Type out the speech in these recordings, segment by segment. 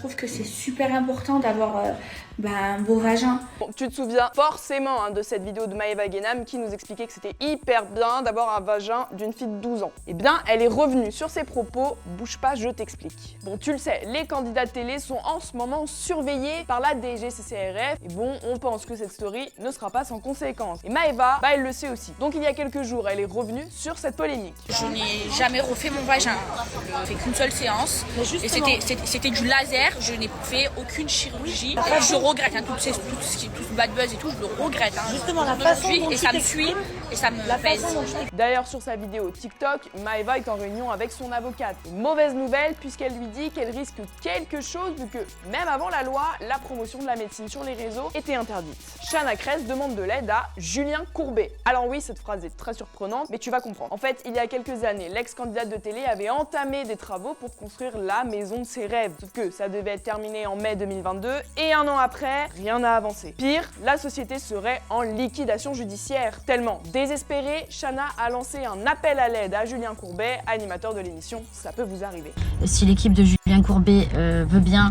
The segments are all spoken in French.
trouve que c'est super important d'avoir un beau vagin. Bon, tu te souviens forcément de cette vidéo de Maeva Guénam qui nous expliquait que c'était hyper bien d'avoir un vagin d'une fille de 12 ans. Eh bien, elle est revenue sur ses propos. Bouge pas, je t'explique. Bon, tu le sais, les candidats de télé sont en ce moment surveillés par la DGCCRF. Et bon, on pense que cette story ne sera pas sans conséquences. Et Maeva, elle le sait aussi. Donc il y a quelques jours, elle est revenue sur cette polémique. Je n'ai jamais refait mon vagin. Je n'ai fait qu'une seule séance. Et c'était du laser. Je n'ai fait aucune chirurgie. Et je regrette tout ce bad buzz et tout, je le regrette. Justement, la façon dont et ça me suit et ça me pèse. D'ailleurs, sur sa vidéo TikTok, Maeva est en réunion avec son avocate. Une mauvaise nouvelle puisqu'elle lui dit qu'elle risque quelque chose vu que, même avant la loi, la promotion de la médecine sur les réseaux était interdite. Chana Cres demande de l'aide à Julien Courbet. Alors oui, cette phrase est très surprenante, mais tu vas comprendre. En fait, il y a quelques années, l'ex-candidate de télé avait entamé des travaux pour construire la maison de ses rêves. Sauf que ça devait être terminé en mai 2022 et un an après, rien n'a avancé. Pire, la société serait en liquidation judiciaire. Tellement désespérée, Chana a lancé un appel à l'aide à Julien Courbet, animateur de l'émission Ça peut vous arriver. Si l'équipe de Julien Courbet veut bien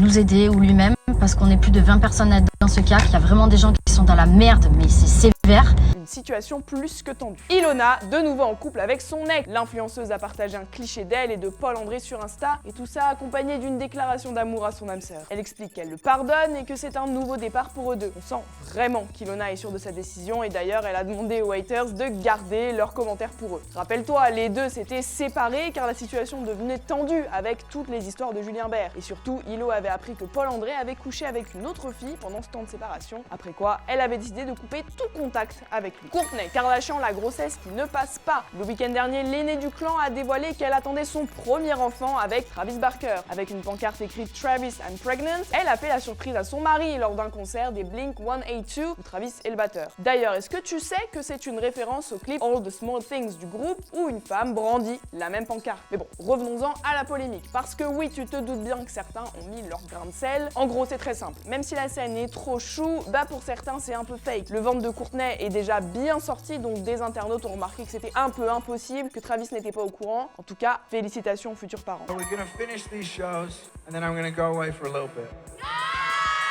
nous aider ou lui-même, parce qu'on est plus de 20 personnes dans ce cas, qu'il y a vraiment des gens qui sont dans la merde, mais c'est sévère. Une situation plus que tendue. Ilona, de nouveau en couple avec son ex. L'influenceuse a partagé un cliché d'elle et de Paul André sur Insta, et tout ça accompagné d'une déclaration d'amour à son âme sœur. Elle explique qu'elle le pardonne et que c'est un nouveau départ pour eux deux. On sent vraiment qu'Ilona est sûre de sa décision, et d'ailleurs elle a demandé aux haters de garder leurs commentaires pour eux. Rappelle-toi, les deux s'étaient séparés car la situation devenait tendue avec toutes les histoires de Julien Bert. Et surtout, Ilo avait appris que Paul André avait couché avec une autre fille pendant ce temps de séparation, après quoi elle avait décidé de couper tout contact avec lui. Courtney Kardashian, la grossesse qui ne passe pas. Le week-end dernier, l'aînée du clan a dévoilé qu'elle attendait son premier enfant avec Travis Barker. Avec une pancarte écrite Travis I'm pregnant, elle a fait la surprise à son mari lors d'un concert des Blink-182 où Travis est le batteur. D'ailleurs, est-ce que tu sais que c'est une référence au clip All the Small Things du groupe où une femme brandit la même pancarte? Mais bon, revenons-en à la polémique. Parce que oui, tu te doutes bien que certains ont mis leur grain de sel. En gros, c'est très simple. Même si la scène est trop chou, pour certains, c'est un peu fake. Le ventre de Courtney est déjà bien sorti, donc des internautes ont remarqué que c'était un peu impossible, que Travis n'était pas au courant. En tout cas, félicitations aux futurs parents.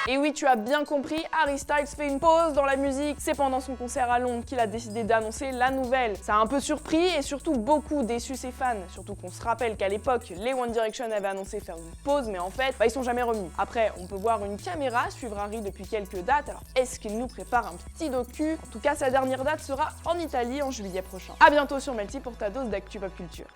Et oui, tu as bien compris, Harry Styles fait une pause dans la musique. C'est pendant son concert à Londres qu'il a décidé d'annoncer la nouvelle. Ça a un peu surpris et surtout beaucoup déçu ses fans. Surtout qu'on se rappelle qu'à l'époque, les One Direction avaient annoncé faire une pause, mais en fait, ils sont jamais revenus. Après, on peut voir une caméra suivre Harry depuis quelques dates. Alors, est-ce qu'il nous prépare un petit docu? En tout cas, sa dernière date sera en Italie en juillet prochain. A bientôt sur Melty pour ta dose d'actu pop culture.